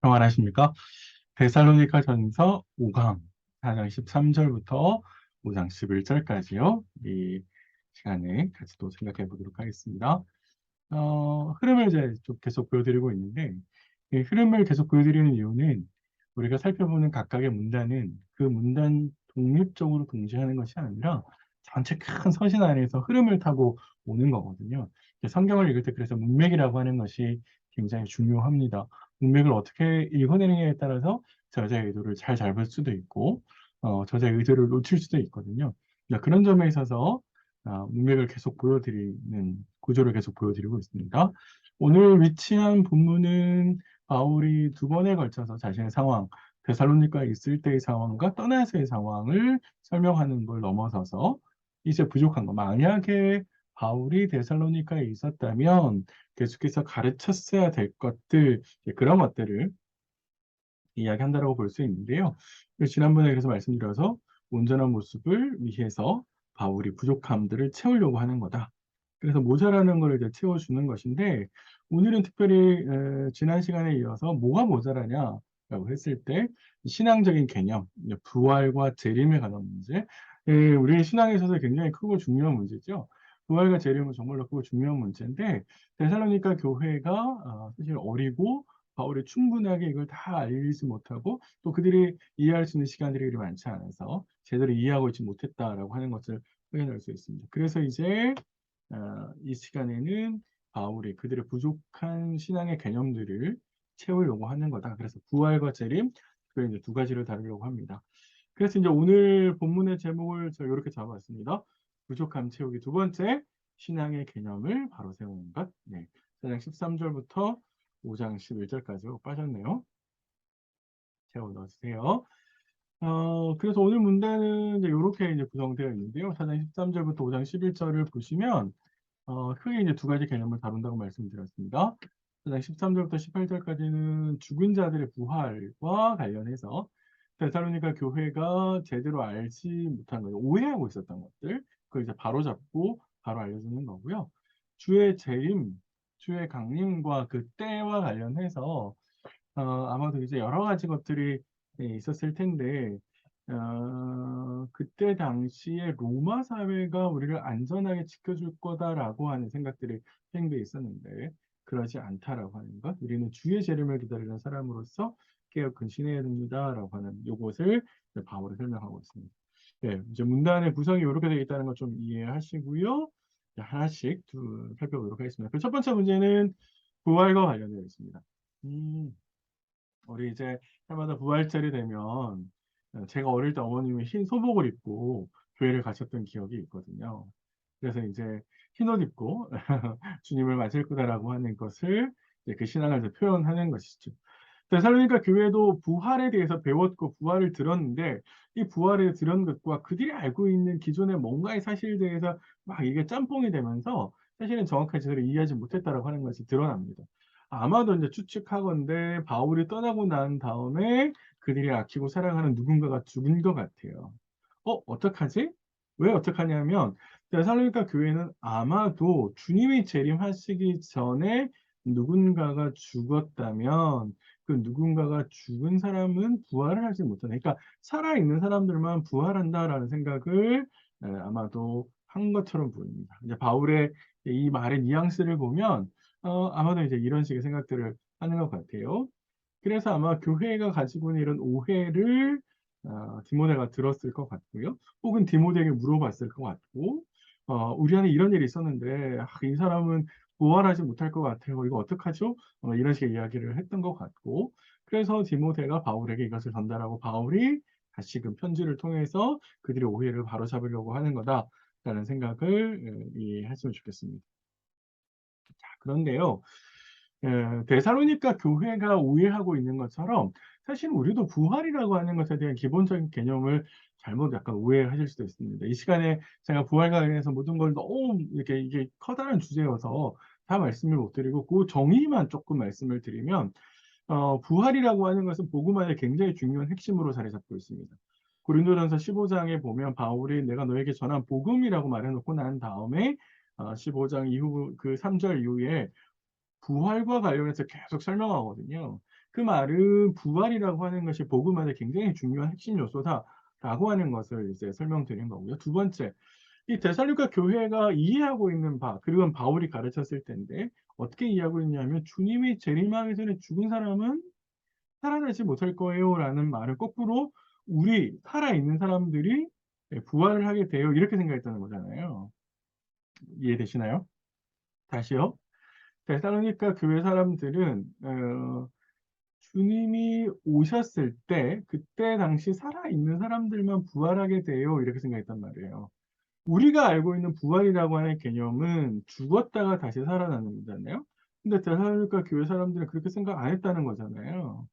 평안하십니까? 데살로니가 전서 5강 4장 13절부터 5장 11절까지요. 이 시간에 같이 또 생각해 보도록 하겠습니다. 흐름을 이제 좀 계속 보여드리고 있는데, 이 흐름을 계속 보여드리는 이유는 우리가 살펴보는 각각의 문단은 그 문단 독립적으로 동시하는 것이 아니라 전체 큰 서신 안에서 흐름을 타고 오는 거거든요. 성경을 읽을 때 그래서 문맥이라고 하는 것이 굉장히 중요합니다. 문맥을 어떻게 읽어내느냐에 따라서 저자의 의도를 잘 잡을 수도 있고, 저자의 의도를 놓칠 수도 있거든요. 그런 점에 있어서 문맥을 계속 보여드리는 구조를 계속 보여드리고 있습니다. 오늘 위치한 본문은 바울이 두 번에 걸쳐서 자신의 상황, 데살로니가에 있을 때의 상황과 떠나서의 상황을 설명하는 걸 넘어서서 이제 부족한 거, 만약에 바울이 데살로니가에 있었다면 계속해서 가르쳤어야 될 것들, 그런 것들을 이야기한다라고 볼 수 있는데요. 지난번에 그래서 말씀드려서 온전한 모습을 위해서 바울이 부족함들을 채우려고 하는 거다. 그래서 모자라는 걸 이제 채워주는 것인데, 오늘은 특별히 지난 시간에 이어서 뭐가 모자라냐라고 했을 때 신앙적인 개념, 부활과 재림에 관한 문제, 우리 신앙에 있어서 굉장히 크고 중요한 문제죠. 부활과 재림은 정말로 크고 중요한 문제인데, 데살로니가 교회가 사실 어리고 바울이 충분하게 이걸 다 알리지 못하고 또 그들이 이해할 수 있는 시간들이 그리 많지 않아서 제대로 이해하고 있지 못했다라고 하는 것을 확인할 수 있습니다. 그래서 이제 이 시간에는 바울이 그들의 부족한 신앙의 개념들을 채우려고 하는 거다. 그래서 부활과 재림, 그 이제 두 가지를 다루려고 합니다. 그래서 이제 오늘 본문의 제목을 제가 이렇게 잡아봤습니다. 부족함 채우기 두 번째, 신앙의 개념을 바로 세우는 것. 네. 4장 13절부터 5장 11절까지 빠졌네요. 채워 넣어주세요. 그래서 오늘 문단은 이제 이렇게 이제 구성되어 있는데요. 4장 13절부터 5장 11절을 보시면 크게 이제 두 가지 개념을 다룬다고 말씀드렸습니다. 4장 13절부터 18절까지는 죽은 자들의 부활과 관련해서 데살로니가 교회가 제대로 알지 못한 거예요. 오해하고 있었던 것들, 그걸 이제 바로잡고 바로 알려주는 거고요. 주의 재림, 주의 강림과 그 때와 관련해서 아마도 이제 여러 가지 것들이 있었을 텐데, 그때 당시에 로마 사회가 우리를 안전하게 지켜줄 거다라고 하는 생각들이 팽배해 있었는데, 그러지 않다라고 하는 것, 우리는 주의 재림을 기다리는 사람으로서 깨어 근신해야 됩니다라고 하는 요것을 바울이 설명하고 있습니다. 네, 이제 문단의 구성이 이렇게 되어 있다는 것 좀 이해하시고요. 하나씩 살펴보도록 하겠습니다. 그 첫 번째 문제는 부활과 관련되어 있습니다. 우리 이제 해마다 부활절이 되면 제가 어릴 때 어머님이 흰 소복을 입고 교회를 가셨던 기억이 있거든요. 그래서 이제 흰옷 입고 주님을 맞을 거다라고 하는 것을 이제 그 신앙을 이제 표현하는 것이죠. 데살로니가 교회도 부활에 대해서 배웠고 부활을 들었는데 이 부활을 들은 것과 그들이 알고 있는 기존의 뭔가의 사실에 대해서 막 이게 짬뽕이 되면서 사실은 정확하게 제대로 이해하지 못했다라고 하는 것이 드러납니다. 아마도 이제 추측하건대 바울이 떠나고 난 다음에 그들이 아끼고 사랑하는 누군가가 죽은 것 같아요. 어떡하지? 왜 어떡하냐면 데살로니가 교회는 아마도 주님이 재림하시기 전에 누군가가 죽었다면 그 누군가가 죽은 사람은 부활을 하지 못하네. 그러니까 살아있는 사람들만 부활한다라는 생각을 아마도 한 것처럼 보입니다. 이제 바울의 이 말의 뉘앙스를 보면 아마도 이제 이런 식의 생각들을 하는 것 같아요. 그래서 아마 교회가 가지고 있는 이런 오해를 디모데가 들었을 것 같고요. 혹은 디모데에게 물어봤을 것 같고, 우리 안에 이런 일이 있었는데, 이 사람은 부활하지 못할 것 같아요. 이거 어떡하죠? 이런 식의 이야기를 했던 것 같고, 그래서 디모데가 바울에게 이것을 전달하고 바울이 다시금 편지를 통해서 그들의 오해를 바로잡으려고 하는 거다라는 생각을 이해했으면 좋겠습니다. 자, 그런데요. 데살로니가 교회가 오해하고 있는 것처럼 사실 우리도 부활이라고 하는 것에 대한 기본적인 개념을 잘못 약간 오해하실 수도 있습니다. 이 시간에 제가 부활과 관련해서 모든 걸 너무 이렇게 이게 커다란 주제여서 다 말씀을 못 드리고 그 정의만 조금 말씀을 드리면 부활이라고 하는 것은 복음 안에 굉장히 중요한 핵심으로 자리 잡고 있습니다. 고린도전서 15장에 보면 바울이 내가 너에게 전한 복음이라고 말해놓고 난 다음에 15장 이후 그 3절 이후에 부활과 관련해서 계속 설명하거든요. 그 말은 부활이라고 하는 것이 복음 안에 굉장히 중요한 핵심 요소다라고 하는 것을 이제 설명드린 거고요. 두 번째, 이 데살로니가 교회가 이해하고 있는 바, 그리고 바울이 가르쳤을 텐데 어떻게 이해하고 있냐면 주님이 재림하기 전에 죽은 사람은 살아나지 못할 거예요라는 말을 거꾸로 우리 살아있는 사람들이 부활을 하게 돼요. 이렇게 생각했다는 거잖아요. 이해되시나요? 다시요. 데살로니가 교회 사람들은 주님이 오셨을 때 그때 당시 살아있는 사람들만 부활하게 돼요. 이렇게 생각했단 말이에요. 우리가 알고 있는 부활이라고 하는 개념은 죽었다가 다시 살아나는 거잖아요. 근데 데살로니가 교회 사람들은 그렇게 생각 안 했다는 거잖아요.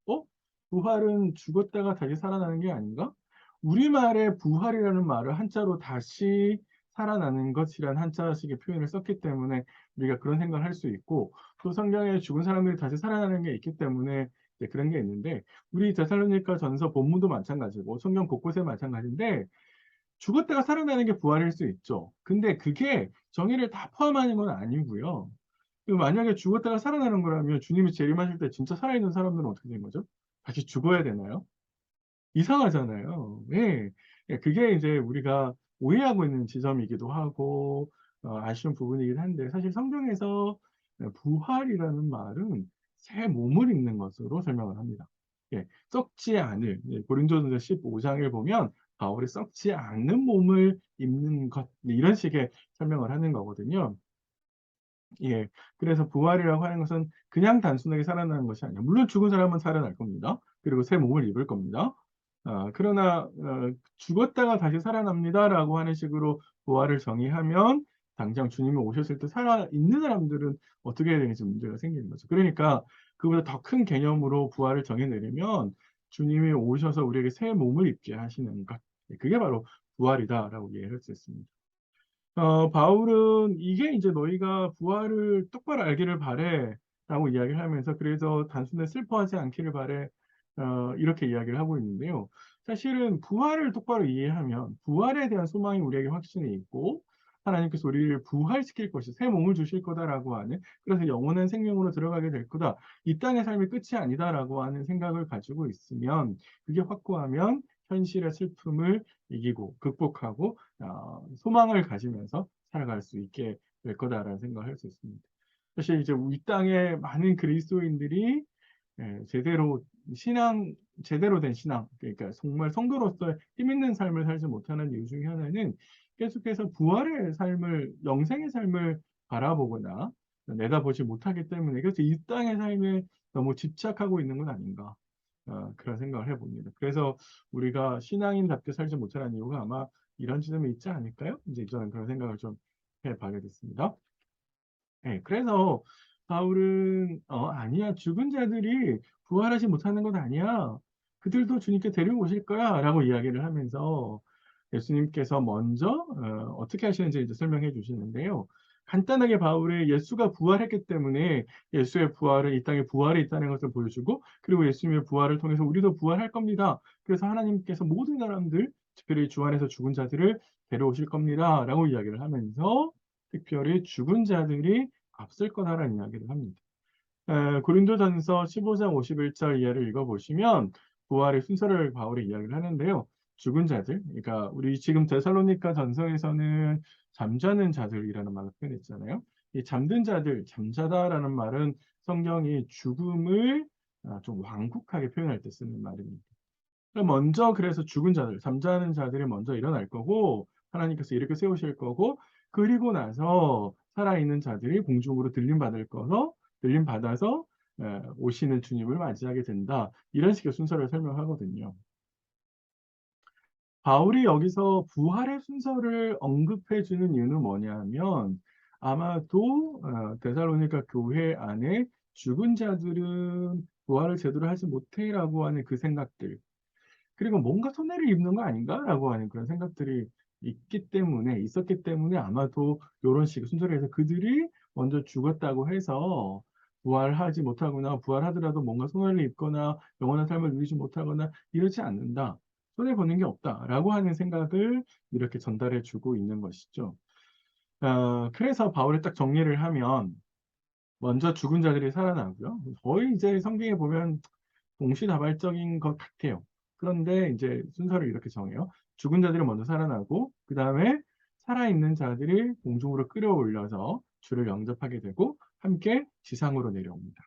어? 부활은 죽었다가 다시 살아나는 게 아닌가? 우리말에 부활이라는 말을 한자로 다시 살아나는 것이란 한자식의 표현을 썼기 때문에 우리가 그런 생각을 할 수 있고, 또 성경에 죽은 사람들이 다시 살아나는 게 있기 때문에 이제 그런 게 있는데, 우리 데살로니가 전서 본문도 마찬가지고 성경 곳곳에 마찬가지인데, 죽었다가 살아나는 게 부활일 수 있죠. 근데 그게 정의를 다 포함하는 건 아니고요. 만약에 죽었다가 살아나는 거라면 주님이 재림하실 때 진짜 살아있는 사람들은 어떻게 된 거죠? 다시 죽어야 되나요? 이상하잖아요. 예. 예, 그게 이제 우리가 오해하고 있는 지점이기도 하고, 아쉬운 부분이긴 한데, 사실 성경에서 부활이라는 말은 새 몸을 입는 것으로 설명을 합니다. 예, 썩지 않을, 예, 고린도전서 15장을 보면 바울이 썩지 않는 몸을 입는 것, 이런 식의 설명을 하는 거거든요. 예. 그래서 부활이라고 하는 것은 그냥 단순하게 살아나는 것이 아니라, 물론 죽은 사람은 살아날 겁니다. 그리고 새 몸을 입을 겁니다. 그러나, 죽었다가 다시 살아납니다라고 하는 식으로 부활을 정의하면, 당장 주님이 오셨을 때 살아있는 사람들은 어떻게 해야 되는지 문제가 생기는 거죠. 그러니까, 그보다 더 큰 개념으로 부활을 정해내려면, 주님이 오셔서 우리에게 새 몸을 입게 하시는 것. 그게 바로 부활이다라고 이해할 수 있습니다. 바울은 이게 이제 너희가 부활을 똑바로 알기를 바래 라고 이야기를 하면서 그래서 단순히 슬퍼하지 않기를 바래 이렇게 이야기를 하고 있는데요. 사실은 부활을 똑바로 이해하면 부활에 대한 소망이 우리에게 확신이 있고 하나님께서 우리를 부활시킬 것이 새 몸을 주실 거다라고 하는 그래서 영원한 생명으로 들어가게 될 거다. 이 땅의 삶이 끝이 아니다라고 하는 생각을 가지고 있으면 그게 확고하면 현실의 슬픔을 이기고 극복하고 소망을 가지면서 살아갈 수 있게 될 거다라는 생각을 할 수 있습니다. 사실 이제 이 땅에 많은 그리스도인들이 제대로 제대로 된 신앙, 그러니까 정말 성도로서 힘 있는 삶을 살지 못하는 이유 중에 하나는 계속해서 부활의 삶을, 영생의 삶을 바라보거나 내다보지 못하기 때문에 그래서 이 땅의 삶에 너무 집착하고 있는 건 아닌가. 그런 생각을 해봅니다. 그래서 우리가 신앙인답게 살지 못하는 이유가 아마 이런 지점에 있지 않을까요? 이제 저는 그런 생각을 좀 해봐게 됐습니다. 네, 그래서 바울은 아니야 죽은 자들이 부활하지 못하는 것 아니야. 그들도 주님께 데려오실 거야 라고 이야기를 하면서 예수님께서 먼저 어떻게 하시는지 이제 설명해 주시는데요. 간단하게 바울이 예수가 부활했기 때문에 예수의 부활은 이 땅에 부활이 있다는 것을 보여주고 그리고 예수님의 부활을 통해서 우리도 부활할 겁니다. 그래서 하나님께서 모든 사람들, 특별히 주 안에서 죽은 자들을 데려오실 겁니다. 라고 이야기를 하면서 특별히 죽은 자들이 앞설 거다라는 이야기를 합니다. 고린도전서 15장 51절 이하를 읽어보시면 부활의 순서를 바울이 이야기를 하는데요. 죽은 자들, 그러니까 우리 지금 데살로니가 전서에서는 잠자는 자들이라는 말을 표현했잖아요. 이 잠든 자들, 잠자다라는 말은 성경이 죽음을 좀 완곡하게 표현할 때 쓰는 말입니다. 먼저 그래서 죽은 자들, 잠자는 자들이 먼저 일어날 거고 하나님께서 이렇게 세우실 거고 그리고 나서 살아있는 자들이 공중으로 들림 받아서 오시는 주님을 맞이하게 된다. 이런 식의 순서를 설명하거든요. 바울이 여기서 부활의 순서를 언급해 주는 이유는 뭐냐면 아마도 데살로니가 교회 안에 죽은 자들은 부활을 제대로 하지 못해라고 하는 그 생각들 그리고 뭔가 손해를 입는 거 아닌가라고 하는 그런 생각들이 있었기 때문에 아마도 이런 식의 순서를 해서 그들이 먼저 죽었다고 해서 부활하지 못하거나 부활하더라도 뭔가 손해를 입거나 영원한 삶을 누리지 못하거나 이러지 않는다. 손해보는 게 없다라고 하는 생각을 이렇게 전달해 주고 있는 것이죠. 그래서 바울이 딱 정리를 하면 먼저 죽은 자들이 살아나고요. 거의 이제 성경에 보면 동시다발적인 것 같아요. 그런데 이제 순서를 이렇게 정해요. 죽은 자들이 먼저 살아나고 그 다음에 살아있는 자들이 공중으로 끌어올려서 주를 영접하게 되고 함께 지상으로 내려옵니다.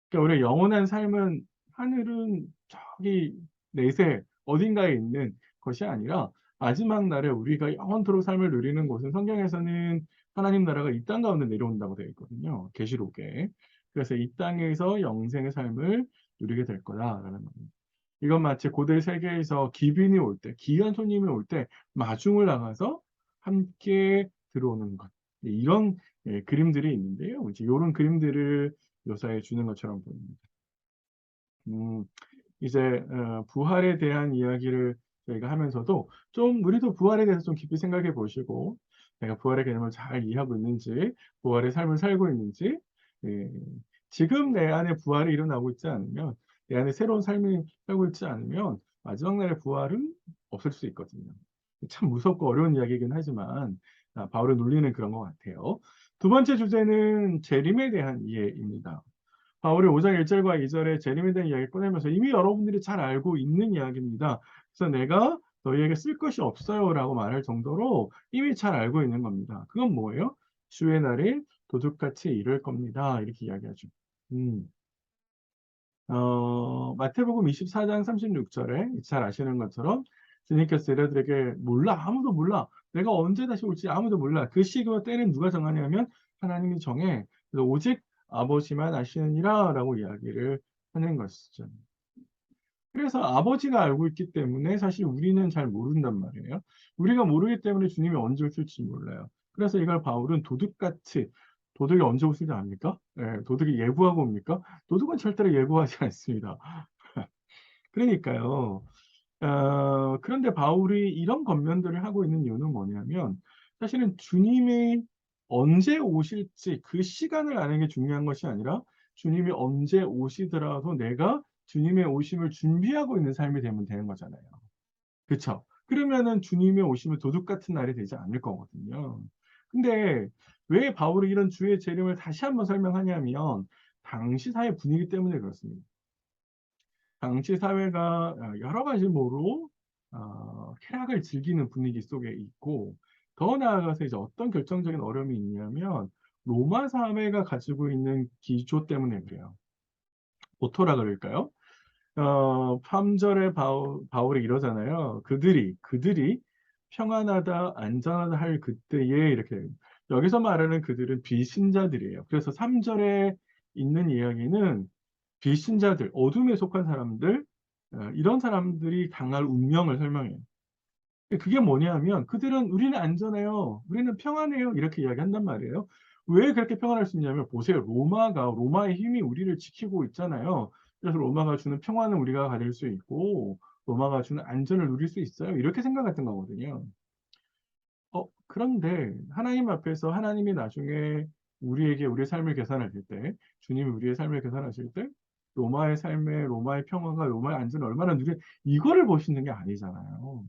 그러니까 우리의 영원한 삶은 하늘은 저기 내세 어딘가에 있는 것이 아니라 마지막 날에 우리가 영원토록 삶을 누리는 곳은 성경에서는 하나님 나라가 이 땅 가운데 내려온다고 되어 있거든요. 계시록에. 그래서 이 땅에서 영생의 삶을 누리게 될 거다라는 겁니다. 이건 마치 고대 세계에서 기빈이 올 때, 귀한 손님이 올 때 마중을 나가서 함께 들어오는 것. 이런 그림들이 있는데요. 이제 이런 그림들을 묘사해 주는 것처럼 보입니다. 음, 이제 부활에 대한 이야기를 저희가 하면서도 좀 우리도 부활에 대해서 좀 깊이 생각해 보시고 내가 부활의 개념을 잘 이해하고 있는지, 부활의 삶을 살고 있는지, 예, 지금 내 안에 부활이 일어나고 있지 않으면, 내 안에 새로운 삶이 살고 있지 않으면 마지막 날의 부활은 없을 수 있거든요. 참 무섭고 어려운 이야기이긴 하지만 바울의 논리는 그런 것 같아요. 두 번째 주제는 재림에 대한 이해입니다. 바울이 5장 1절과 2절에 재림에 대한 이야기를 꺼내면서 이미 여러분들이 잘 알고 있는 이야기입니다. 그래서 내가 너희에게 쓸 것이 없어요 라고 말할 정도로 이미 잘 알고 있는 겁니다. 그건 뭐예요? 주의 날이 도둑같이 이를 겁니다. 이렇게 이야기하죠. 음. 마태복음 24장 36절에 잘 아시는 것처럼 주님께서 제자들에게 몰라, 아무도 몰라. 내가 언제 다시 올지 아무도 몰라. 그 시기와 때는 누가 정하냐면 하나님이 정해. 그래서 오직 아버지만 아시느니라 라고 이야기를 하는 것이죠. 그래서 아버지가 알고 있기 때문에 사실 우리는 잘 모른단 말이에요. 우리가 모르기 때문에 주님이 언제 오실지 몰라요. 그래서 이걸 바울은 도둑같이, 도둑이 언제 오실지 압니까? 예, 도둑이 예고하고 옵니까? 도둑은 절대로 예고하지 않습니다. 그러니까요. 그런데 바울이 이런 권면들을 하고 있는 이유는 뭐냐면 사실은 주님이 언제 오실지 그 시간을 아는 게 중요한 것이 아니라 주님이 언제 오시더라도 내가 주님의 오심을 준비하고 있는 삶이 되면 되는 거잖아요. 그쵸? 그러면은 주님의 오심은 도둑 같은 날이 되지 않을 거거든요. 근데 왜 바울이 이런 주의 재림을 다시 한번 설명하냐면 당시 사회 분위기 때문에 그렇습니다. 당시 사회가 여러 가지 모로 쾌락을 즐기는 분위기 속에 있고 더 나아가서 이제 어떤 결정적인 어려움이 있냐면 로마 사회가 가지고 있는 기조 때문에 그래요. 오토라 그럴까요? 3절에 바울이 이러잖아요. 그들이 평안하다, 안전하다 할 그때에 이렇게 여기서 말하는 그들은 비신자들이에요. 그래서 3절에 있는 이야기는 비신자들, 어둠에 속한 사람들, 이런 사람들이 당할 운명을 설명해요. 그게 뭐냐면 그들은 우리는 안전해요. 우리는 평안해요. 이렇게 이야기한단 말이에요. 왜 그렇게 평안할 수 있냐면 보세요. 로마의 힘이 우리를 지키고 있잖아요. 그래서 로마가 주는 평안은 우리가 가질 수 있고 로마가 주는 안전을 누릴 수 있어요. 이렇게 생각했던 거거든요. 그런데 하나님 앞에서 하나님이 나중에 우리에게 우리의 삶을 계산하실 때, 주님이 우리의 삶을 계산하실 때, 로마의 삶에 로마의 평화가 로마의 안전을 얼마나 이거를 보시는 게 아니잖아요.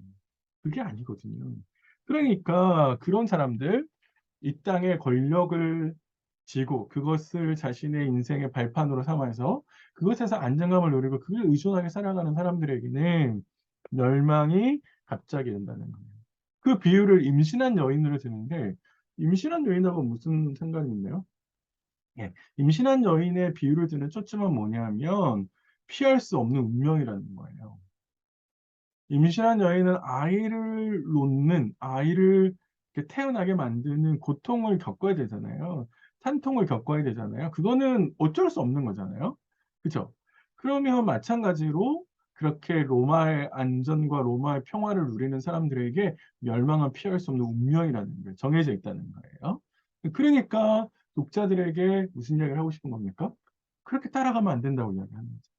그게 아니거든요. 그러니까 그런 사람들, 이 땅의 권력을 쥐고 그것을 자신의 인생의 발판으로 삼아서 그것에서 안정감을 누리고 그걸 의존하게 살아가는 사람들에게는 멸망이 갑자기 된다는 거예요. 그 비유를 임신한 여인으로 드는데 임신한 여인하고 무슨 상관이 있나요? 예, 임신한 여인의 비유를 드는 초점은 뭐냐면 피할 수 없는 운명이라는 거예요. 임신한 여인은 아이를 이렇게 태어나게 만드는 고통을 겪어야 되잖아요. 산통을 겪어야 되잖아요. 그거는 어쩔 수 없는 거잖아요. 그죠? 그러면 마찬가지로 그렇게 로마의 안전과 로마의 평화를 누리는 사람들에게 멸망은 피할 수 없는 운명이라는 게 정해져 있다는 거예요. 그러니까 독자들에게 무슨 이야기를 하고 싶은 겁니까? 그렇게 따라가면 안 된다고 이야기하는 거죠.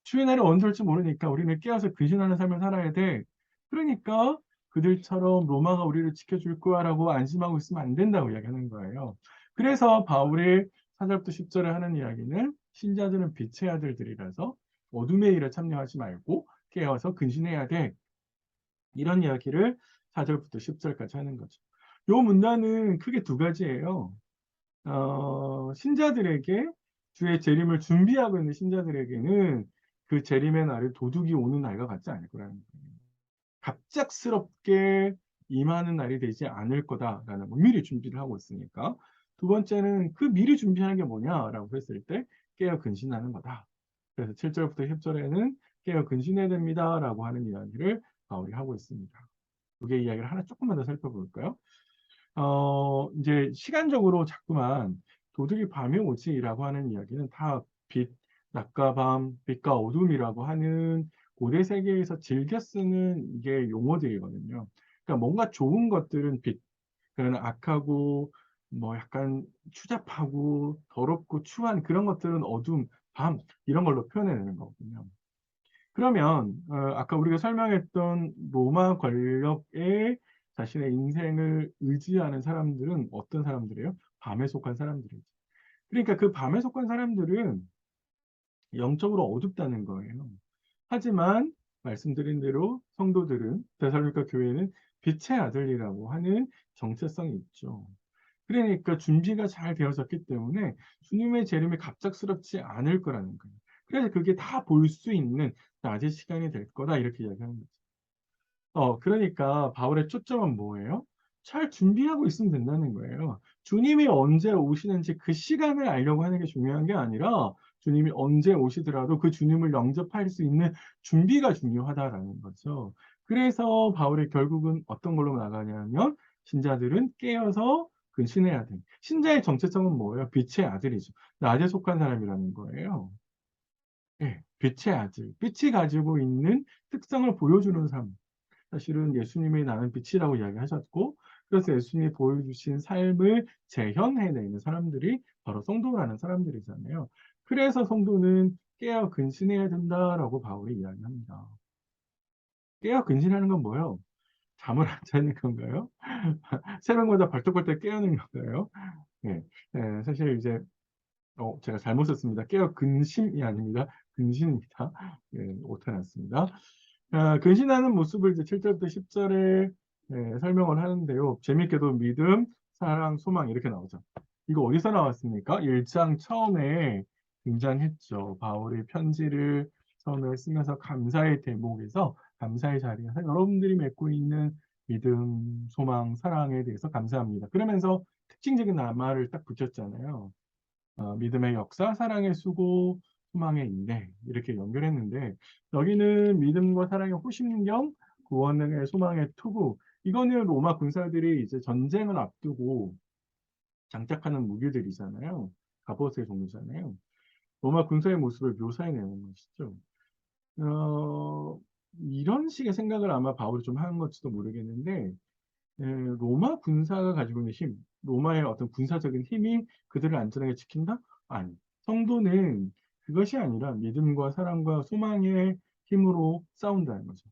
주의 날이 언제 올지 모르니까 우리는 깨어서 근신하는 삶을 살아야 돼. 그러니까 그들처럼 로마가 우리를 지켜줄 거야라고 안심하고 있으면 안 된다고 이야기하는 거예요. 그래서 바울이 4절부터 10절에 하는 이야기는 신자들은 빛의 아들들이라서 어둠의 일에 참여하지 말고 깨어서 근신해야 돼. 이런 이야기를 4절부터 10절까지 하는 거죠. 요 문단은 크게 두 가지예요. 신자들에게 주의 재림을 준비하고 있는 신자들에게는 그 재림의 날을 도둑이 오는 날과 같지 않을 거라는 거예요. 갑작스럽게 임하는 날이 되지 않을 거다라는 거, 미리 준비를 하고 있으니까. 두 번째는 그 미리 준비하는 게 뭐냐라고 했을 때 깨어 근신하는 거다. 그래서 7절부터 10절에는 깨어 근신해야 됩니다라고 하는 이야기를 바울이 하고 있습니다. 두 개의 이야기를 하나 조금만 더 살펴볼까요? 이제 시간적으로 자꾸만 도둑이 밤에 오지라고 하는 이야기는 다 빛, 낮과 밤, 빛과 어둠이라고 하는 고대 세계에서 즐겨 쓰는 이게 용어들이거든요. 그러니까 뭔가 좋은 것들은 빛, 그러나 악하고 뭐 약간 추잡하고 더럽고 추한 그런 것들은 어둠, 밤 이런 걸로 표현해내는 거거든요. 그러면 아까 우리가 설명했던 로마 권력에 자신의 인생을 의지하는 사람들은 어떤 사람들이에요? 밤에 속한 사람들이죠. 그러니까 그 밤에 속한 사람들은 영적으로 어둡다는 거예요. 하지만 말씀드린 대로 성도들은 데살로니가 교회는 빛의 아들이라고 하는 정체성이 있죠. 그러니까 준비가 잘 되어졌기 때문에 주님의 재림이 갑작스럽지 않을 거라는 거예요. 그래서 그게 다 볼 수 있는 낮의 시간이 될 거다 이렇게 이야기하는 거죠. 그러니까 바울의 초점은 뭐예요? 잘 준비하고 있으면 된다는 거예요. 주님이 언제 오시는지 그 시간을 알려고 하는 게 중요한 게 아니라 주님이 언제 오시더라도 그 주님을 영접할 수 있는 준비가 중요하다라는 거죠. 그래서 바울이 결국은 어떤 걸로 나가냐면 신자들은 깨어서 근신해야 돼. 신자의 정체성은 뭐예요? 빛의 아들이죠. 낮에 속한 사람이라는 거예요. 예, 빛의 아들. 빛이 가지고 있는 특성을 보여주는 삶. 사실은 예수님이 나는 빛이라고 이야기하셨고, 그래서 예수님이 보여주신 삶을 재현해내는 사람들이 바로 성도라는 사람들이잖아요. 그래서 성도는 깨어 근신해야 된다라고 바울이 이야기합니다. 깨어 근신하는 건 뭐예요? 잠을 안 자는 건가요? 새벽마다 벌떡벌떡 깨어는 건가요? 예, 사실 이제 제가 잘못 썼습니다. 깨어 근심이 아닙니다. 근신입니다. 예, 오타 났습니다. 근신하는 모습을 이제 7절부터 10절에 설명을 하는데요. 재밌게도 믿음, 사랑, 소망 이렇게 나오죠. 이거 어디서 나왔습니까? 1장 처음에 등장했죠. 바울이 편지를 처음에 쓰면서 감사의 대목에서 감사의 자리에서 여러분들이 맺고 있는 믿음, 소망, 사랑에 대해서 감사합니다. 그러면서 특징적인 말을 딱 붙였잖아요. 믿음의 역사, 사랑의 수고, 소망의 인내 이렇게 연결했는데 여기는 믿음과 사랑의 호심경, 구원의 소망의 투구 이거는 로마 군사들이 이제 전쟁을 앞두고 장착하는 무기들이잖아요. 갑옷의 종류잖아요. 로마 군사의 모습을 묘사해내는 것이죠. 이런 식의 생각을 아마 바울이 좀 하는 것지도 모르겠는데 로마 군사가 가지고 있는 힘, 로마의 어떤 군사적인 힘이 그들을 안전하게 지킨다? 아니. 성도는 그것이 아니라 믿음과 사랑과 소망의 힘으로 싸운다는 거죠.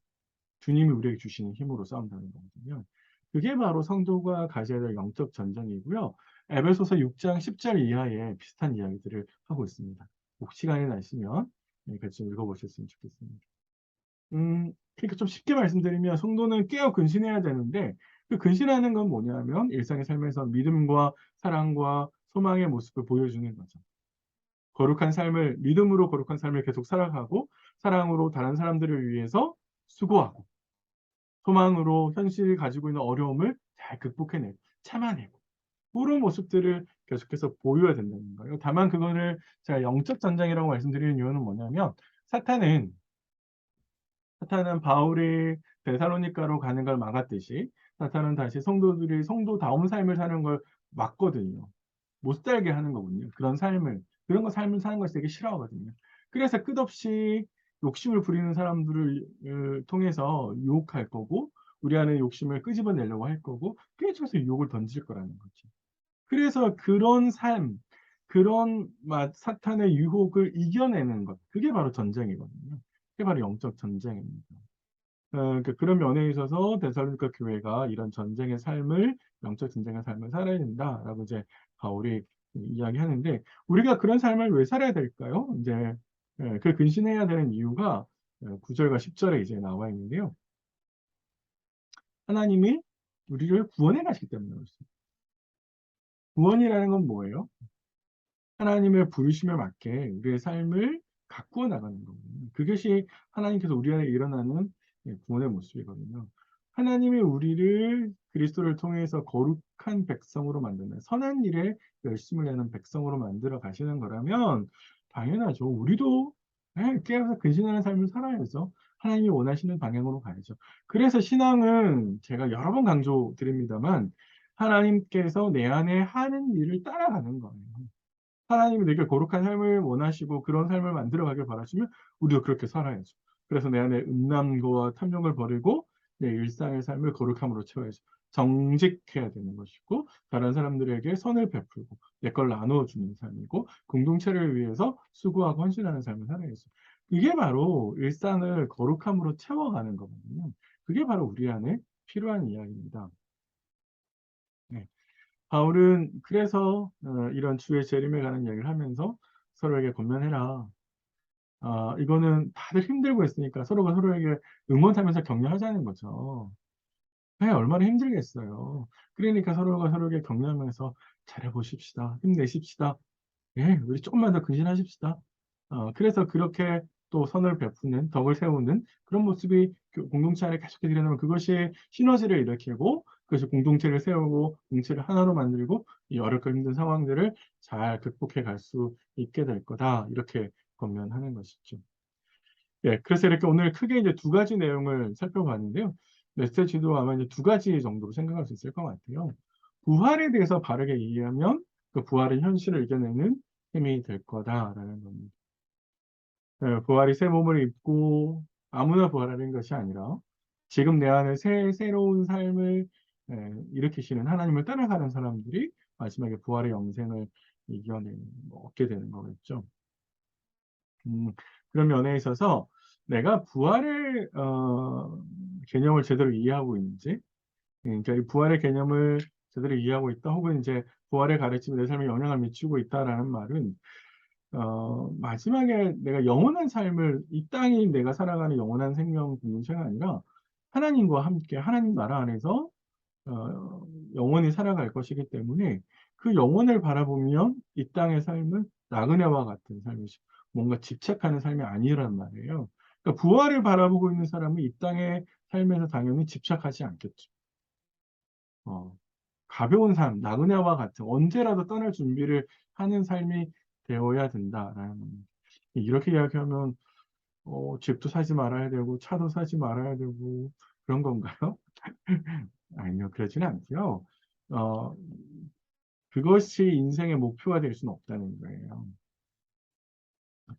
주님이 우리에게 주시는 힘으로 싸운다는 거거든요. 그게 바로 성도가 가져야 될 영적 전쟁이고요. 에베소서 6장 10절 이하에 비슷한 이야기들을 하고 있습니다. 혹 시간이 나시면 같이 좀 읽어보셨으면 좋겠습니다. 그러니까 좀 쉽게 말씀드리면 성도는 깨어 근신해야 되는데 그 근신하는 건 뭐냐면 일상의 삶에서 믿음과 사랑과 소망의 모습을 보여주는 거죠. 거룩한 삶을 믿음으로 거룩한 삶을 계속 살아가고 사랑으로 다른 사람들을 위해서 수고하고 소망으로 현실이 가지고 있는 어려움을 잘 극복해내고 참아내고 그런 모습들을 계속해서 보여야 된다는 거예요. 다만 그거를 제가 영적 전쟁이라고 말씀드리는 이유는 뭐냐면 사탄은 사탄은 바울이 데살로니가로 가는 걸 막았듯이 사탄은 다시 성도들이 성도다운 삶을 사는 걸 막거든요. 못 살게 하는 거군요. 그런 삶을 그런 거 삶을 사는 것을 되게 싫어하거든요. 그래서 끝없이 욕심을 부리는 사람들을 통해서 유혹할 거고 우리 안에 욕심을 끄집어내려고 할 거고 계속해서 유혹을 던질 거라는 거죠. 그래서 그런 삶, 그런 사탄의 유혹을 이겨내는 것, 그게 바로 전쟁이거든요. 그게 바로 영적 전쟁입니다. 그러니까 그런 면에 있어서 데살로니가 교회가 이런 전쟁의 삶을 영적 전쟁의 삶을 살아야 된다라고 이제 바울이 이야기하는데 우리가 그런 삶을 왜 살아야 될까요? 이제 그 근신해야 되는 이유가 9절과 10절에 이제 나와 있는데요. 하나님이 우리를 구원해 가시기 때문에 그렇습니다. 구원이라는 건 뭐예요? 하나님의 부르심에 맞게 우리의 삶을 가꾸어 나가는 거거든요. 그것이 하나님께서 우리 안에 일어나는 구원의 모습이거든요. 하나님이 우리를 그리스도를 통해서 거룩한 백성으로 만드는 선한 일에 열심을 내는 백성으로 만들어 가시는 거라면 당연하죠. 우리도 깨어서 근신하는 삶을 살아야죠. 하나님이 원하시는 방향으로 가야죠. 그래서 신앙은 제가 여러 번 강조드립니다만 하나님께서 내 안에 하는 일을 따라가는 거예요. 하나님이 내게 거룩한 삶을 원하시고 그런 삶을 만들어 가길 바라시면 우리도 그렇게 살아야죠. 그래서 내 안에 음란과 탐욕을 버리고 내 일상의 삶을 거룩함으로 채워야죠. 정직해야 되는 것이고 다른 사람들에게 선을 베풀고 내 걸 나누어 주는 삶이고 공동체를 위해서 수고하고 헌신하는 삶을 살아야죠. 이게 바로 일상을 거룩함으로 채워가는 거거든요. 그게 바로 우리 안에 필요한 이야기입니다. 네. 바울은 그래서 이런 주의 재림에 관한 이야기를 하면서 서로에게 권면해라. 이거는 다들 힘들고 있으니까 서로가 서로에게 응원하면서 격려하자는 거죠. 네, 얼마나 힘들겠어요. 그러니까 서로가 서로에게 격려하면서 잘해보십시다. 힘내십시다. 예, 우리 조금만 더 근신하십시다. 그래서 그렇게 또 선을 베푸는, 덕을 세우는 그런 모습이 공동체 안에 계속해서 일어나면 그것이 시너지를 일으키고, 그것이 공동체를 세우고, 공동체를 하나로 만들고, 이 어렵고 힘든 상황들을 잘 극복해 갈 수 있게 될 거다. 이렇게 권면하는 것이죠. 예, 그래서 이렇게 오늘 크게 이제 두 가지 내용을 살펴봤는데요. 메시지도 아마 이제 두 가지 정도로 생각할 수 있을 것 같아요. 부활에 대해서 바르게 이해하면 그 부활의 현실을 이겨내는 힘이 될 거다라는 겁니다. 예, 부활이 새 몸을 입고 아무나 부활하는 것이 아니라 지금 내 안에 새로운 삶을 일으키시는 하나님을 따라가는 사람들이 마지막에 부활의 영생을 이겨내는, 얻게 되는 거겠죠. 음, 그런 면에 있어서 내가 부활의 개념을 제대로 이해하고 있는지, 그러니까 이 부활의 개념을 제대로 이해하고 있다, 혹은 이제 부활의 가르침이 내 삶에 영향을 미치고 있다라는 말은 마지막에 내가 영원한 삶을 이 땅이 내가 살아가는 영원한 생명 공동체가 아니라 하나님과 함께 하나님 나라 안에서 어, 영원히 살아갈 것이기 때문에 그 영혼을 바라보면 이 땅의 삶은 나그네와 같은 삶이죠. 뭔가 집착하는 삶이 아니란 말이에요. 그러니까 부활을 바라보고 있는 사람은 이 땅의 삶에서 당연히 집착하지 않겠죠. 어, 가벼운 삶, 나그네와 같은 언제라도 떠날 준비를 하는 삶이 되어야 된다라는 겁니다. 이렇게 이야기하면 집도 사지 말아야 되고 차도 사지 말아야 되고 그런 건가요? 아니요, 그렇지는 않고요. 어, 그것이 인생의 목표가 될 수는 없다는 거예요.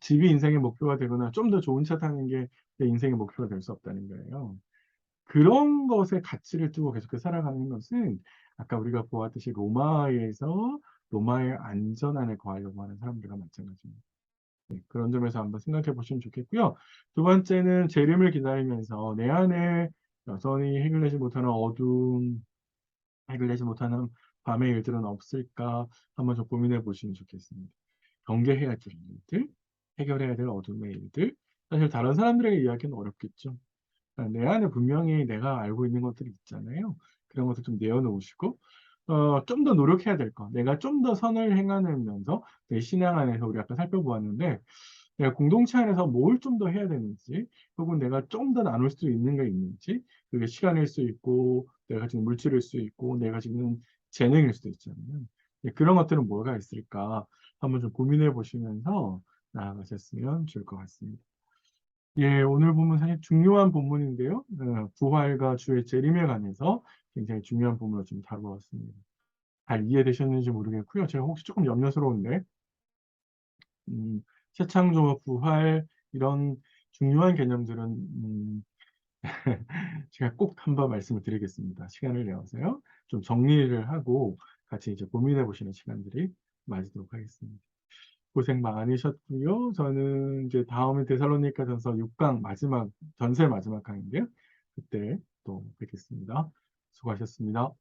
집이 인생의 목표가 되거나 좀 더 좋은 차 타는 게 내 인생의 목표가 될 수 없다는 거예요. 그런 것에 가치를 두고 계속해서 살아가는 것은 아까 우리가 보았듯이 로마에서 로마의 안전 안에 거하려고 하는 사람들과 마찬가지입니다. 네, 그런 점에서 한번 생각해 보시면 좋겠고요. 두 번째는 재림을 기다리면서 내 안에 여전히 해결되지 못하는 어둠, 해결되지 못하는 밤의 일들은 없을까 한번 좀 고민해 보시면 좋겠습니다. 경계해야 될 일들, 해결해야 될 어둠의 일들. 사실 다른 사람들에게 이야기는 어렵겠죠. 내 안에 분명히 내가 알고 있는 것들이 있잖아요. 그런 것들 좀 내어놓으시고, 좀 더 노력해야 될 것. 내가 좀 더 선을 행하면서 내 신앙 안에서 우리 아까 살펴보았는데, 내가 공동체 안에서 뭘 좀 더 해야 되는지, 혹은 내가 좀 더 나눌 수 있는 게 있는지, 그게 시간일 수 있고, 내가 가지고 물질일 수 있고, 내가 지금 재능일 수도 있잖아요. 그런 것들은 뭐가 있을까? 한번 좀 고민해 보시면서 나아가셨으면 좋을 것 같습니다. 예, 오늘 본문 사실 중요한 본문인데요. 부활과 주의 재림에 관해서 굉장히 중요한 본문을 좀 다루었습니다. 잘 이해되셨는지 모르겠고요. 제가 혹시 조금 염려스러운데, 음, 재창조, 부활, 이런 중요한 개념들은, 제가 꼭 한번 말씀을 드리겠습니다. 시간을 내어서요. 좀 정리를 하고 같이 이제 고민해 보시는 시간들이 맞도록 하겠습니다. 고생 많으셨고요. 저는 이제 다음에 데살로니가전서 6강 마지막 전세 마지막 강인데요. 그때 또 뵙겠습니다. 수고하셨습니다.